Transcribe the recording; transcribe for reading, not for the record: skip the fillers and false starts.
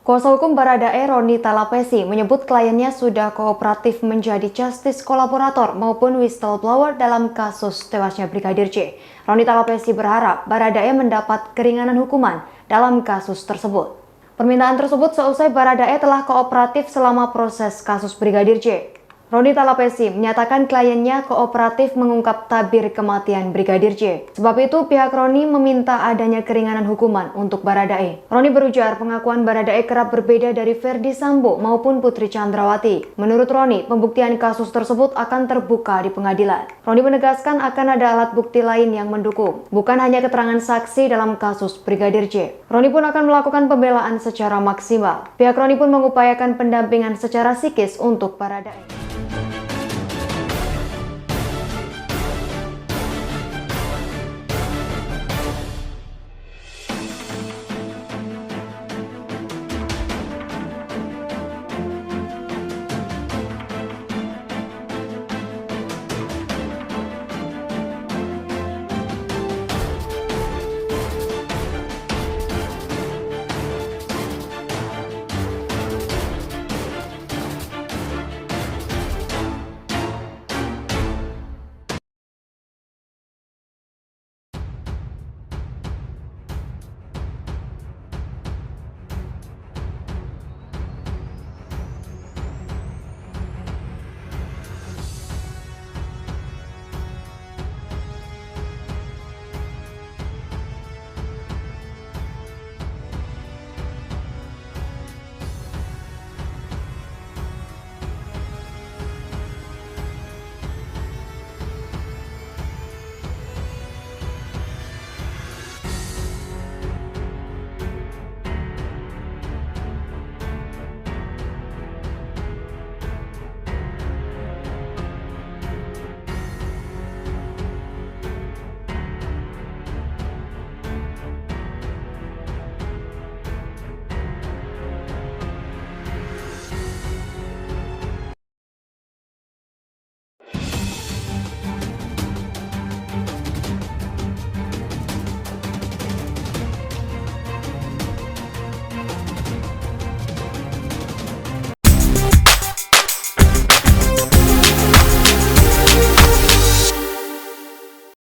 Kuasa hukum Baradae Roni Talapesi menyebut kliennya sudah kooperatif menjadi justice kolaborator maupun whistleblower dalam kasus tewasnya Brigadir J. Roni Talapesi berharap Baradae mendapat keringanan hukuman dalam kasus tersebut. Permintaan tersebut seusai Baradae telah kooperatif selama proses kasus Brigadir J. Roni Talapesi menyatakan kliennya kooperatif mengungkap tabir kematian Brigadir J. Sebab itu pihak Roni meminta adanya keringanan hukuman untuk Baradae. Roni berujar pengakuan Baradae kerap berbeda dari Ferdi Sambo maupun Putri Chandrawati. Menurut Roni, pembuktian kasus tersebut akan terbuka di pengadilan. Roni menegaskan akan ada alat bukti lain yang mendukung, bukan hanya keterangan saksi dalam kasus Brigadir J. Roni pun akan melakukan pembelaan secara maksimal. Pihak Roni pun mengupayakan pendampingan secara psikis untuk Baradae.